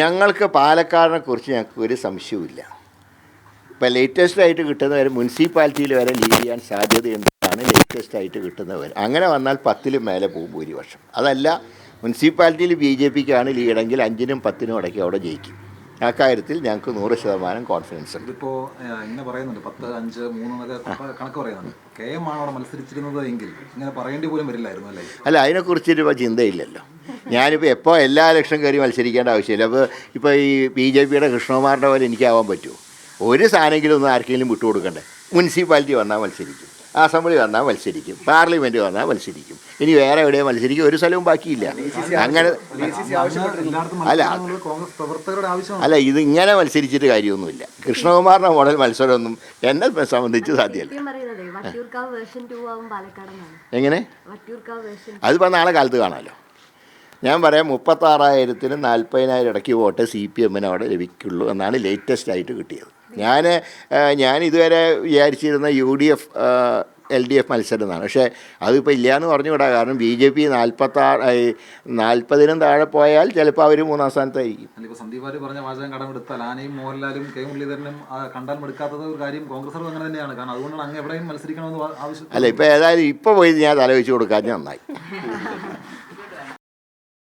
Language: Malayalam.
ഞങ്ങൾക്ക് പാലക്കാടിനെ കുറിച്ച് ഞങ്ങൾക്ക് ഒരു സംശയവുമില്ല. ഇപ്പോൾ ലേറ്റസ്റ്റായിട്ട് കിട്ടുന്നവർ മുനിസിപ്പാലിറ്റിയിൽ വരെ ലീഡ് ചെയ്യാൻ സാധ്യതയുണ്ടെന്നാണ് ലേറ്റസ്റ്റായിട്ട് കിട്ടുന്നവർ. അങ്ങനെ വന്നാൽ 10-ലും മേലെ പോകും ഭൂരിപക്ഷം. അതല്ല മുനിസിപ്പാലിറ്റിയിൽ BJPക്കാണ് ലീഡെങ്കിൽ 5-നും 10-നും ഇടയ്ക്ക് അവിടെ ജയിക്കും. ആ കാര്യത്തിൽ ഞങ്ങൾക്ക് 100% കോൺഫിഡൻസ് ഉണ്ട്. ഇതിപ്പോൾ ഇങ്ങനെ പറയുന്നുണ്ട് 10, 5, 3 എന്നൊക്കെ കണക്ക് പറയുന്നുണ്ട്. KM ആണ് അവിടെ മത്സരിച്ചിരുന്നത് എങ്കിൽ ഇങ്ങനെ പറയേണ്ടി പോലും വരില്ലായിരുന്നു അല്ലേ? അല്ല, അതിനെക്കുറിച്ചിട്ട് ഇപ്പോൾ ചിന്തയില്ലല്ലോ. ഞാനിപ്പോൾ എപ്പോൾ എല്ലാ ഇലക്ഷൻ കയറി മത്സരിക്കേണ്ട ആവശ്യമില്ല. ഇപ്പോൾ ഈ BJPയുടെ കൃഷ്ണകുമാറിൻ്റെ പോലെ എനിക്കാവാൻ പറ്റുമോ? ഒരു സാധനമെങ്കിലും ഒന്ന് ആർക്കെങ്കിലും വിട്ടുകൊടുക്കണ്ടേ? മുനിസിപ്പാലിറ്റി വന്നാൽ മത്സരിക്കും, അസംബ്ലി വന്നാൽ മത്സരിക്കും, പാർലമെൻറ്റ് വന്നാൽ മത്സരിക്കും. ഇനി വേറെ എവിടെയും മത്സരിക്കും, ഒരു സ്ഥലവും ബാക്കിയില്ല. അങ്ങനെ അല്ല ഇത് ഇങ്ങനെ മത്സരിച്ചിട്ട് കാര്യമൊന്നുമില്ല. കൃഷ്ണകുമാറിൻ്റെ മോഡൽ മത്സരമൊന്നും എന്നെ സംബന്ധിച്ച് സാധ്യമല്ല. എങ്ങനെ? അതിപ്പോൾ നാളെ കാലത്ത് കാണാമല്ലോ. ഞാൻ പറയാം 36,000-നും 40,000 ഇടയ്ക്ക് വോട്ട് CPM-ന് അവിടെ ലഭിക്കുള്ളൂ എന്നാണ് ലേറ്റസ്റ്റായിട്ട് കിട്ടിയത്. ഞാൻ ഇതുവരെ വിചാരിച്ചിരുന്ന UDF LDF മത്സരം എന്നാണ്. പക്ഷേ അതിപ്പോൾ ഇല്ലയെന്ന് പറഞ്ഞുകൂടാ. കാരണം BJP 40-നും താഴെ പോയാൽ ചിലപ്പോൾ അവർ 3-ാം സ്ഥാനത്തായിരിക്കും. സന്ദീപ് പറഞ്ഞ വാചകം കടമെടുത്താൽ ആനയും മോഹൻലാലും K മുരളീധരനും കണ്ടാൽ മെടുക്കാത്തത് ഒരു കാര്യം കോൺഗ്രസ് അങ്ങനെ തന്നെയാണ്. കാരണം അതുകൊണ്ടാണ് അങ്ങ് എവിടെയും മത്സരിക്കണമെന്ന് ആവശ്യം. അല്ല, ഇപ്പോൾ ഏതായാലും ഇപ്പോൾ പോയി ഞാൻ തല വെച്ച് കൊടുക്കാൻ നന്നായി.